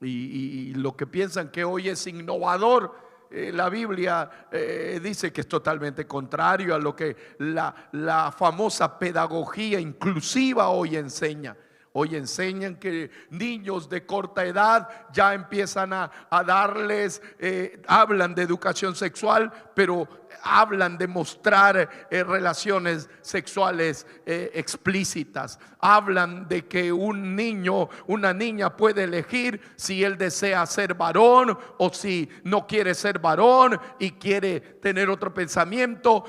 y lo que piensan que hoy es innovador, la Biblia dice que es totalmente contrario a lo que la famosa pedagogía inclusiva hoy enseña. Hoy enseñan que niños de corta edad ya empiezan a darles, hablan de educación sexual, pero hablan de mostrar relaciones sexuales explícitas. Hablan de que un niño, una niña puede elegir si él desea ser varón o si no quiere ser varón y quiere tener otro pensamiento.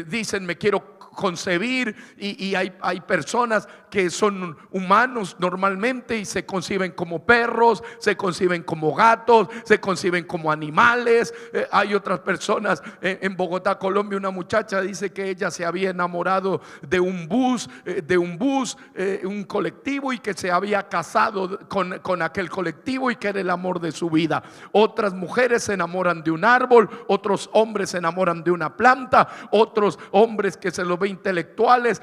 Dicen me quiero concebir y hay personas que son humanos normalmente y se conciben como perros, se conciben como gatos, se conciben como animales. Hay otras personas en Bogotá, Colombia, una muchacha dice que ella se había enamorado de un bus, un colectivo, y que se había casado con aquel colectivo y que era el amor de su vida. Otras mujeres se enamoran de un árbol, otros hombres se enamoran de una planta, otros hombres que se los ve intelectuales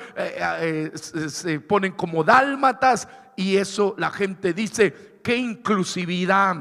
se ponen como dálmatas, y eso la gente dice: qué inclusividad,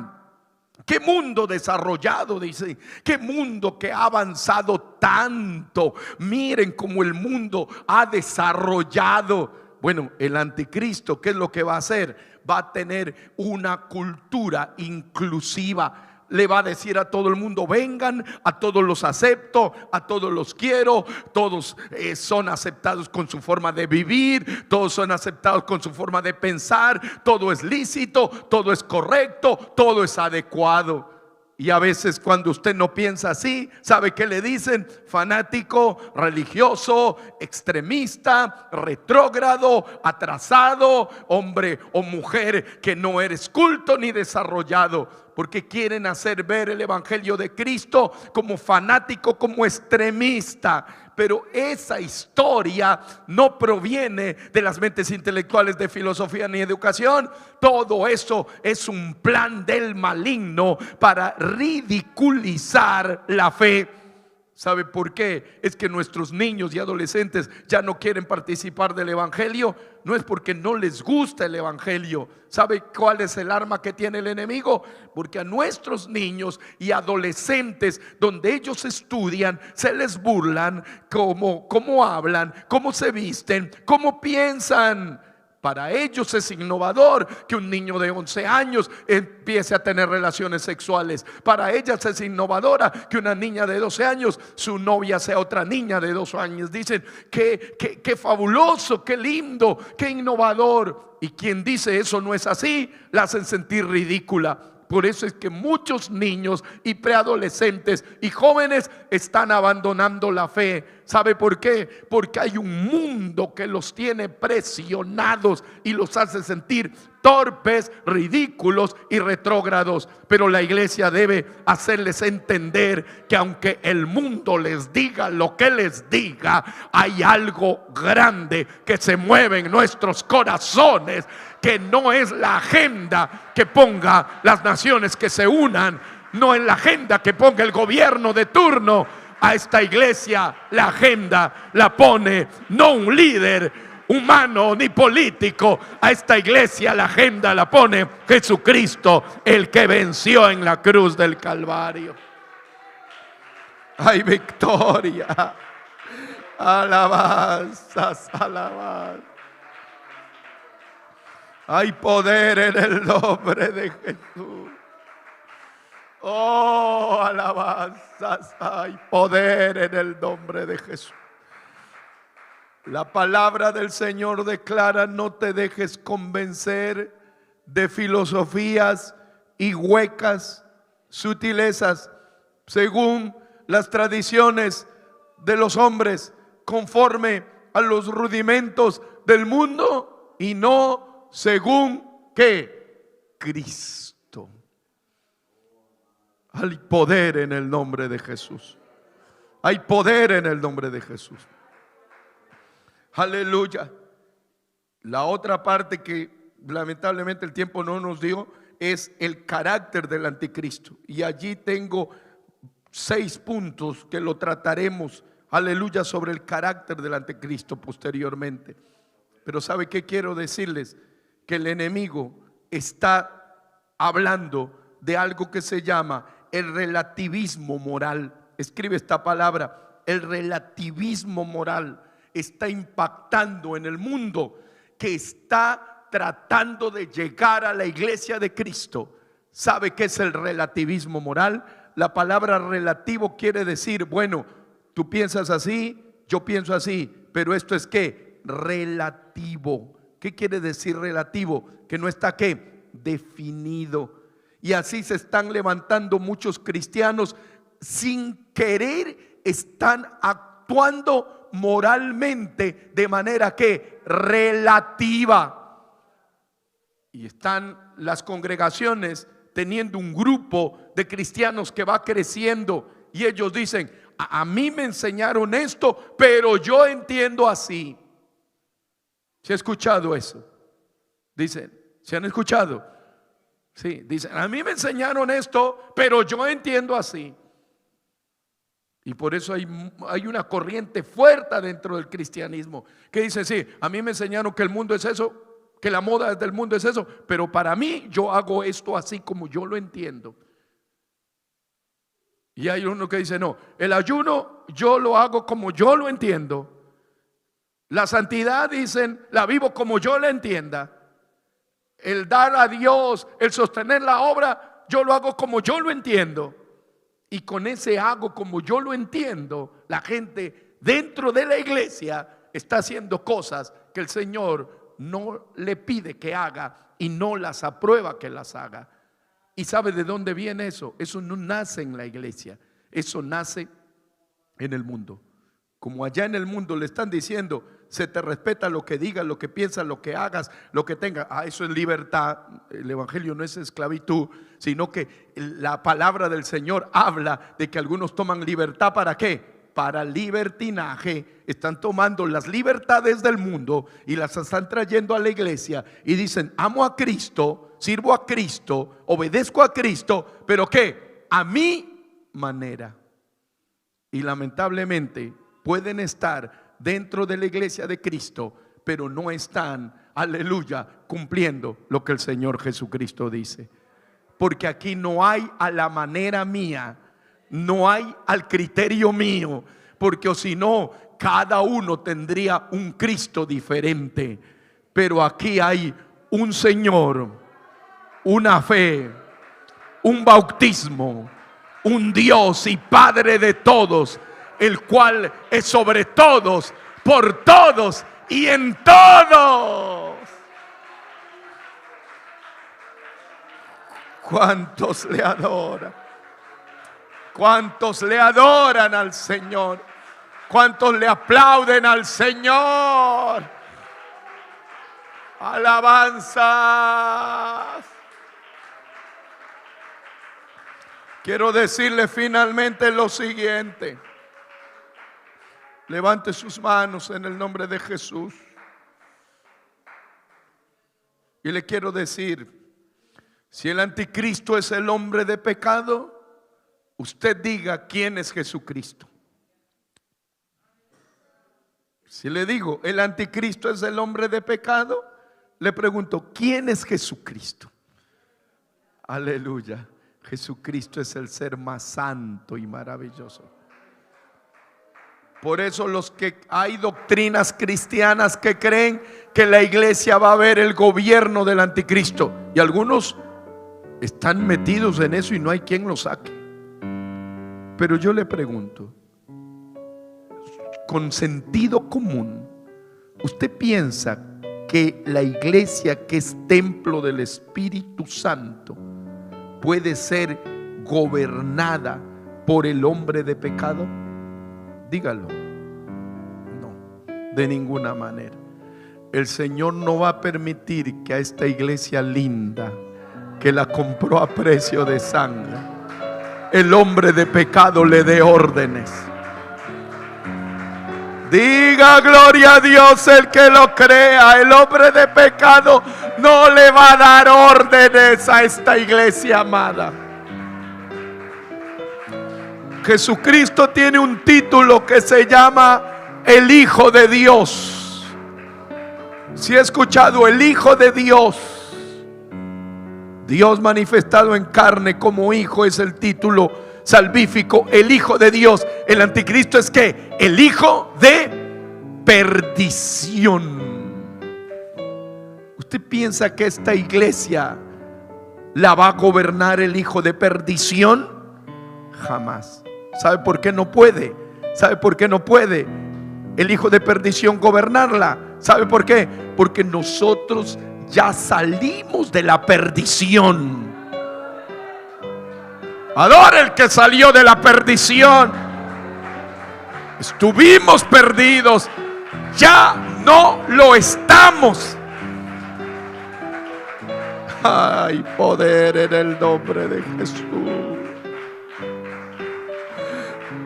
qué mundo desarrollado, dice, qué mundo que ha avanzado tanto. Miren cómo el mundo ha desarrollado. Bueno, el anticristo, ¿qué es lo que va a hacer? Va a tener una cultura inclusiva. Le va a decir a todo el mundo: vengan, a todos los acepto, a todos los quiero, todos son aceptados con su forma de vivir, todos son aceptados con su forma de pensar, todo es lícito, todo es correcto, todo es adecuado. Y a veces cuando usted no piensa así, ¿sabe qué le dicen? Fanático, religioso, extremista, retrógrado, atrasado, hombre o mujer que no eres culto ni desarrollado, porque quieren hacer ver el evangelio de Cristo como fanático, como extremista. Pero esa historia no proviene de las mentes intelectuales de filosofía ni educación. Todo eso es un plan del maligno para ridiculizar la fe. ¿Sabe por qué? Es que nuestros niños y adolescentes ya no quieren participar del evangelio. No es porque no les gusta el evangelio. ¿Sabe cuál es el arma que tiene el enemigo? Porque a nuestros niños y adolescentes, donde ellos estudian, se les burlan cómo hablan, cómo se visten, cómo piensan. Para ellos es innovador que un niño de 11 años empiece a tener relaciones sexuales. Para ellas es innovadora que una niña de 12 años, su novia sea otra niña de 12 años. Dicen que fabuloso, qué lindo, qué innovador. Y quien dice eso no es así, la hacen sentir ridícula. Por eso es que muchos niños y preadolescentes y jóvenes están abandonando la fe. ¿Sabe por qué? Porque hay un mundo que los tiene presionados y los hace sentir torpes, ridículos y retrógrados. Pero la iglesia debe hacerles entender que aunque el mundo les diga lo que les diga, hay algo grande que se mueve en nuestros corazones, que no es la agenda que ponga las naciones que se unan, no es la agenda que ponga el gobierno de turno. A esta iglesia la agenda la pone no un líder humano ni político. A esta iglesia la agenda la pone Jesucristo, el que venció en la cruz del Calvario. Hay victoria, alabanzas, alabanzas. Hay poder en el nombre de Jesús. Oh, alabanzas. Hay poder en el nombre de Jesús. La palabra del Señor declara: no te dejes convencer de filosofías y huecas sutilezas según las tradiciones de los hombres, conforme a los rudimentos del mundo, y no según ¿qué? Cristo. Hay poder en el nombre de Jesús. Hay poder en el nombre de Jesús. Aleluya. La otra parte que lamentablemente el tiempo no nos dio es el carácter del anticristo. Y allí tengo 6 puntos que lo trataremos, aleluya, sobre el carácter del anticristo posteriormente. Pero ¿sabe qué quiero decirles? Que el enemigo está hablando de algo que se llama el relativismo moral. Escribe esta palabra: el relativismo moral está impactando en el mundo, que está tratando de llegar a la iglesia de Cristo. ¿Sabe qué es el relativismo moral? La palabra relativo quiere decir, bueno, tú piensas así, yo pienso así, pero esto es ¿qué? Relativo. ¿Qué quiere decir relativo? Que no está ¿qué? Definido. Y así se están levantando muchos cristianos, sin querer están actuando moralmente de manera que relativa. Y están las congregaciones teniendo un grupo de cristianos que va creciendo, y ellos dicen: a mí me enseñaron esto, pero yo entiendo así. ¿Se ha escuchado eso? Dicen, ¿se han escuchado? Sí, dicen: a mí me enseñaron esto, pero yo entiendo así. Y por eso hay una corriente fuerte dentro del cristianismo que dice: sí, a mí me enseñaron que el mundo es eso, que la moda del mundo es eso, pero para mí yo hago esto así como yo lo entiendo. Y hay uno que dice: no, el ayuno yo lo hago como yo lo entiendo. La santidad, dicen, la vivo como yo la entienda. El dar a Dios, el sostener la obra, yo lo hago como yo lo entiendo. Y con ese hago como yo lo entiendo, la gente dentro de la iglesia está haciendo cosas que el Señor no le pide que haga y no las aprueba que las haga. ¿Y sabe de dónde viene eso? Eso no nace en la iglesia, eso nace en el mundo. Como allá en el mundo le están diciendo: se te respeta lo que digas, lo que piensas, lo que hagas, lo que tengas. Eso es libertad. El evangelio no es esclavitud, sino que la palabra del Señor habla de que algunos toman libertad. ¿Para qué? Para libertinaje. Están tomando las libertades del mundo y las están trayendo a la iglesia y dicen: amo a Cristo, sirvo a Cristo, obedezco a Cristo, pero ¿qué? A mi manera. Y lamentablemente pueden estar dentro de la iglesia de Cristo, pero no están, aleluya, cumpliendo lo que el Señor Jesucristo dice. Porque aquí no hay a la manera mía, no hay al criterio mío, porque o si no, cada uno tendría un Cristo diferente. Pero aquí hay un Señor, una fe, un bautismo, un Dios y Padre de todos, el cual es sobre todos, por todos y en todos. ¿Cuántos le adoran? ¿Cuántos le adoran al Señor? ¿Cuántos le aplauden al Señor? Alabanzas. Quiero decirle finalmente lo siguiente. Levante sus manos en el nombre de Jesús. Y le quiero decir: si el anticristo es el hombre de pecado, usted diga quién es Jesucristo. Si le digo el anticristo es el hombre de pecado, le pregunto: ¿quién es Jesucristo? Aleluya. Jesucristo es el ser más santo y maravilloso. Por eso hay doctrinas cristianas que creen que la iglesia va a ver el gobierno del anticristo, y algunos están metidos en eso y no hay quien lo saque. Pero yo le pregunto, con sentido común, ¿Usted piensa que la iglesia, que es templo del Espíritu Santo, puede ser gobernada por el hombre de pecado? Dígalo. No, de ninguna manera. El Señor no va a permitir que a esta iglesia linda, que la compró a precio de sangre, el hombre de pecado le dé órdenes. Diga gloria a Dios el que lo crea. El hombre de pecado no le va a dar órdenes a esta iglesia amada. Jesucristo tiene un título que se llama el Hijo de Dios. Si he escuchado, el Hijo de Dios. Dios manifestado en carne como hijo es el título salvífico, el Hijo de Dios. El anticristo es que el hijo de perdición. ¿Usted piensa que esta iglesia la va a gobernar el hijo de perdición? Jamás. ¿Sabe por qué no puede? ¿Sabe por qué no puede el hijo de perdición gobernarla? ¿Sabe por qué? Porque nosotros ya salimos de la perdición. Adora el que salió de la perdición. Estuvimos perdidos, ya no lo estamos. Hay poder en el nombre de Jesús.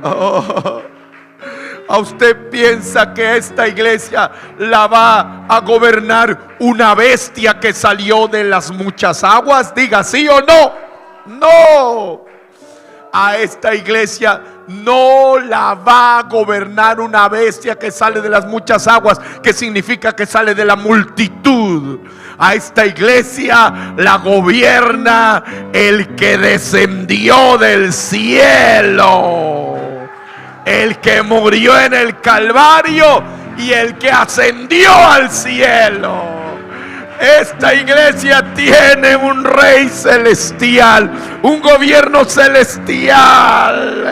Oh, ¿a usted piensa que esta iglesia la va a gobernar una bestia que salió de las muchas aguas? Diga sí o no. No. A esta iglesia no la va a gobernar una bestia que sale de las muchas aguas, que significa que sale de la multitud. A esta iglesia la gobierna el que descendió del cielo, el que murió en el Calvario y el que ascendió al cielo. Esta iglesia tiene un rey celestial, un gobierno celestial.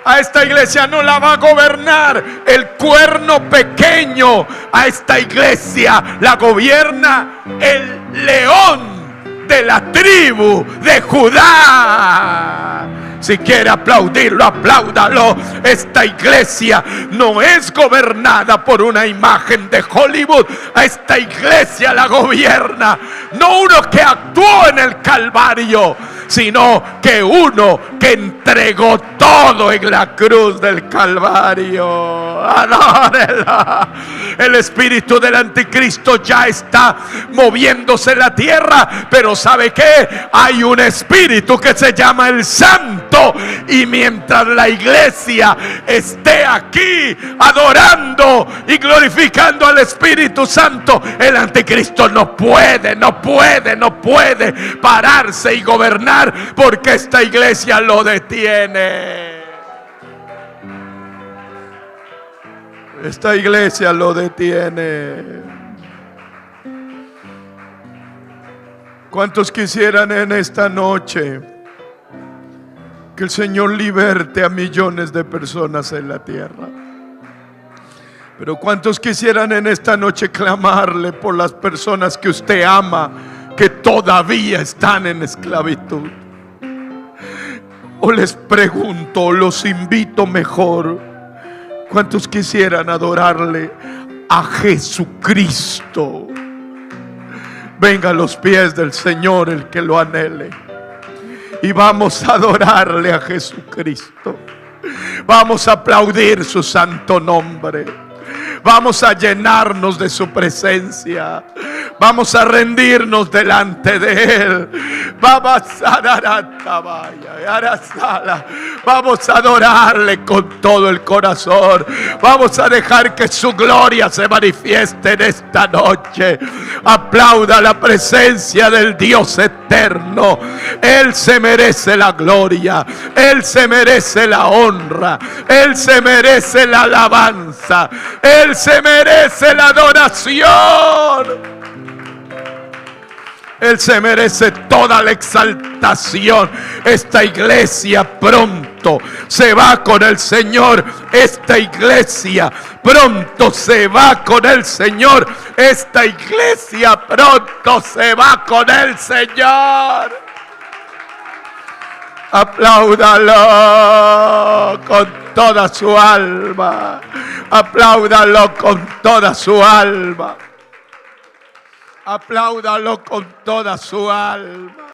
A esta iglesia no la va a gobernar el cuerno pequeño. A esta iglesia la gobierna el león de la tribu de Judá. Si quiere aplaudirlo, apláudalo. Esta iglesia no es gobernada por una imagen de Hollywood. A esta iglesia la gobierna no uno que actuó en el Calvario, sino que uno que entregó todo en la cruz del Calvario. Adórela. El espíritu del anticristo ya está moviéndose en la tierra, pero ¿sabe qué? Hay un espíritu que se llama el Santo. Y mientras la iglesia esté aquí adorando y glorificando al Espíritu Santo, el anticristo no puede pararse y gobernar, porque esta iglesia lo detiene. Esta iglesia lo detiene. ¿Cuántos quisieran en esta noche que el Señor liberte a millones de personas en la tierra? Pero ¿cuántos quisieran en esta noche clamarle por las personas que usted ama, que todavía están en esclavitud? O les pregunto, los invito mejor, ¿cuántos quisieran adorarle a Jesucristo? Venga a los pies del Señor el que lo anhele. Y vamos a adorarle a Jesucristo. Vamos a aplaudir su santo nombre. Vamos a llenarnos de su presencia. Vamos a rendirnos delante de Él. Vamos a adorarle con todo el corazón. Vamos a dejar que su gloria se manifieste en esta noche. Aplauda la presencia del Dios eterno. Él se merece la gloria. Él se merece la honra. Él se merece la alabanza. Él se merece la adoración. Él se merece toda la exaltación. Esta iglesia pronto pronto se va con el Señor. Esta iglesia pronto se va con el Señor. Esta iglesia pronto se va con el Señor. Apláudalo con toda su alma. Apláudalo con toda su alma. Apláudalo con toda su alma.